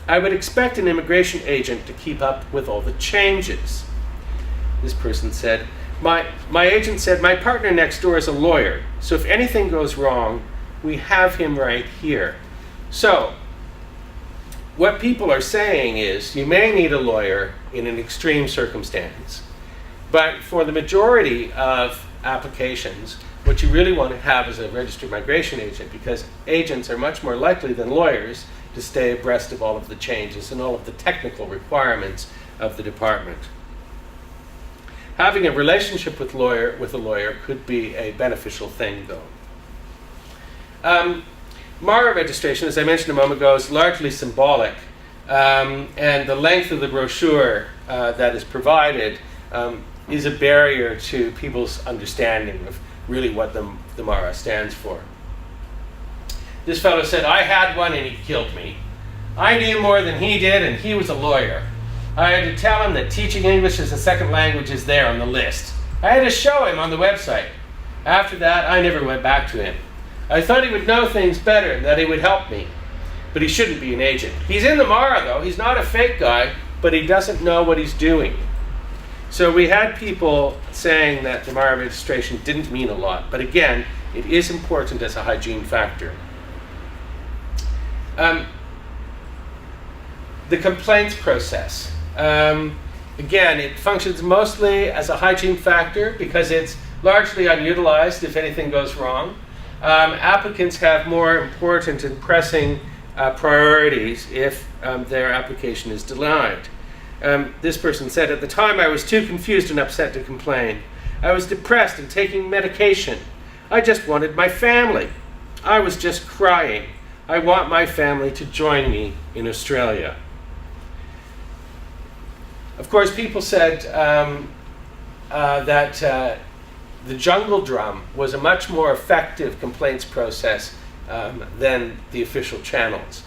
I would expect an immigration agent to keep up with all the changes. This person said, my agent said, my partner next door is a lawyer, so if anything goes wrong, we have him right here. So, what people are saying is, you may need a lawyer in an extreme circumstance, but for the majority of applications, what you really want to have is a registered migration agent, because agents are much more likely than lawyers to stay abreast of all of the changes and all of the technical requirements of the department. Having a relationship with a lawyer could be a beneficial thing, though. MARA registration, as I mentioned a moment ago, is largely symbolic, and the length of the brochure that is provided is a barrier to people's understanding of really what the MARA stands for. This fellow said, I had one and he killed me. I knew more than he did and he was a lawyer. I had to tell him that teaching English as a second language is there on the list. I had to show him on the website. After that, I never went back to him. I thought he would know things better and that he would help me. But he shouldn't be an agent. He's in the MARA, though. He's not a fake guy, but he doesn't know what he's doing. So we had people saying that the MARA registration didn't mean a lot. But again, it is important as a hygiene factor. The complaints process. Again, it functions mostly as a hygiene factor because it's largely unutilized if anything goes wrong. Applicants have more important and pressing priorities if their application is denied. This person said, at the time I was too confused and upset to complain. I was depressed and taking medication. I just wanted my family. I was just crying. I want my family to join me in Australia. Of course, people said that the jungle drum was a much more effective complaints process than the official channels.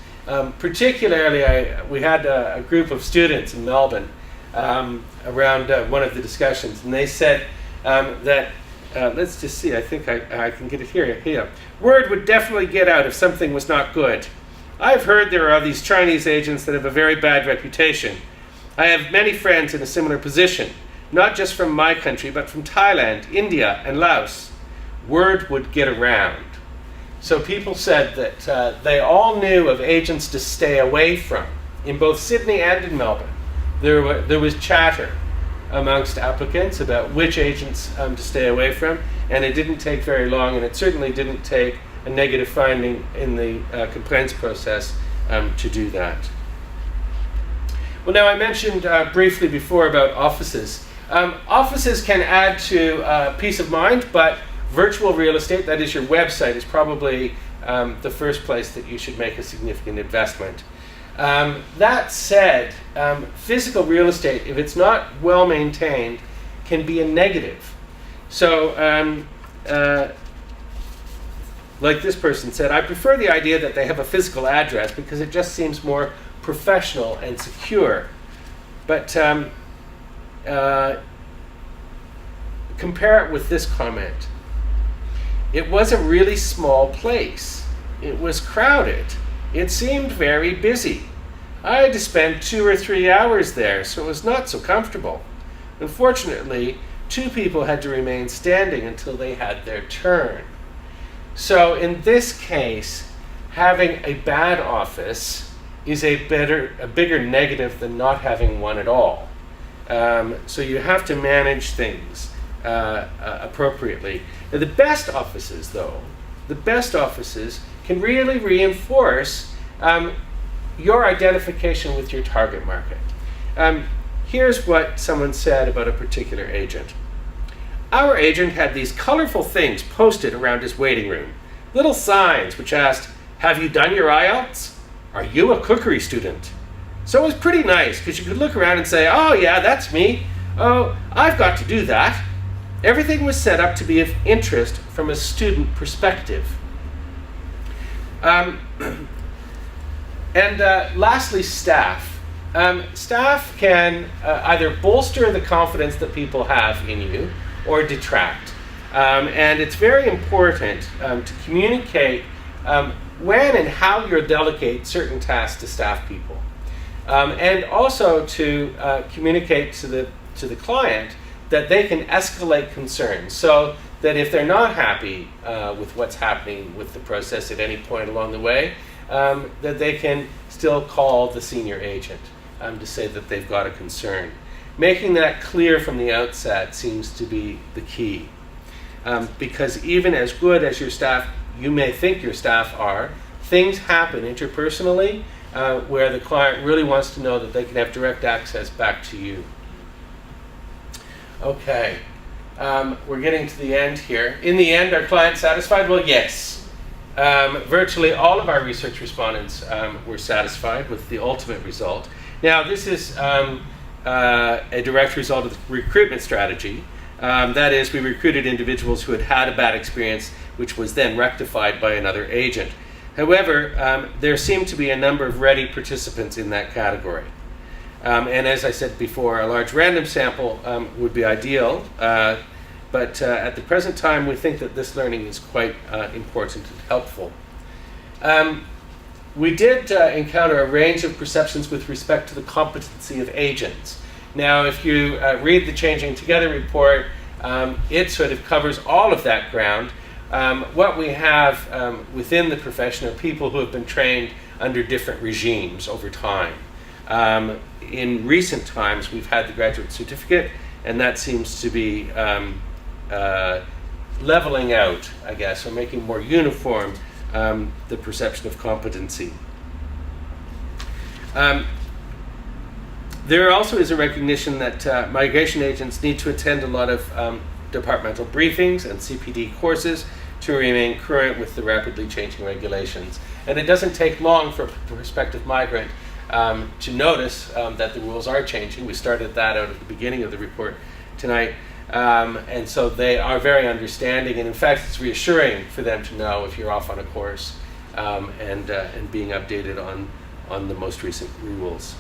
Particularly, we had a group of students in Melbourne around one of the discussions, and they said that, let's just see, I think I can get it here. Word would definitely get out if something was not good. I've heard there are these Chinese agents that have a very bad reputation. I have many friends in a similar position, not just from my country, but from Thailand, India, and Laos. Word would get around. So people said that they all knew of agents to stay away from. In both Sydney and in Melbourne, there was chatter amongst applicants about which agents to stay away from, and it didn't take very long, and it certainly didn't take a negative finding in the complaints process to do that. Well, now I mentioned briefly before about offices. Offices can add to peace of mind, but virtual real estate, that is your website, is probably the first place that you should make a significant investment. That said, physical real estate, if it's not well maintained, can be a negative. So, like this person said, I prefer the idea that they have a physical address because it just seems more professional and secure. But compare it with this comment. It was a really small place. It was crowded. It seemed very busy. I had to spend 2 or 3 hours there, so it was not so comfortable. Unfortunately, 2 people had to remain standing until they had their turn. So in this case, having a bad office is a bigger negative than not having one at all. So you have to manage things appropriately. Now, the best offices, though, can really reinforce your identification with your target market. Here's what someone said about a particular agent. Our agent had these colorful things posted around his waiting room. Little signs which asked, have you done your IELTS? Are you a cookery student? So it was pretty nice because you could look around and say, oh yeah, that's me. Oh, I've got to do that. Everything was set up to be of interest from a student perspective. Lastly, staff. Staff can either bolster the confidence that people have in you or detract. And it's very important to communicate when and how you'll delegate certain tasks to staff people. and also to communicate to the client that they can escalate concerns, so that if they're not happy with what's happening with the process at any point along the way, that they can still call the senior agent to say that they've got a concern. Making that clear from the outset seems to be the key. Because even as good as you may think your staff are, things happen interpersonally where the client really wants to know that they can have direct access back to you. Okay, we're getting to the end here. In the end, are clients satisfied? Well, yes. Virtually all of our research respondents were satisfied with the ultimate result. Now, this is a direct result of the recruitment strategy. That is, we recruited individuals who had had a bad experience, which was then rectified by another agent. However, there seemed to be a number of ready participants in that category. And as I said before, a large random sample would be ideal, but at the present time we think that this learning is quite important and helpful. We did encounter a range of perceptions with respect to the competency of agents. Now, if you read the Changing Together report, it sort of covers all of that ground. What we have within the profession are people who have been trained under different regimes over time. In recent times, we've had the graduate certificate, and that seems to be leveling out, I guess, or making more uniform the perception of competency. There also is a recognition that migration agents need to attend a lot of departmental briefings and CPD courses to remain current with the rapidly changing regulations. And it doesn't take long for a prospective migrant to notice that the rules are changing. We started that out at the beginning of the report tonight. And so they are very understanding, and in fact it's reassuring for them to know if you're off on a course and being updated on the most recent rules.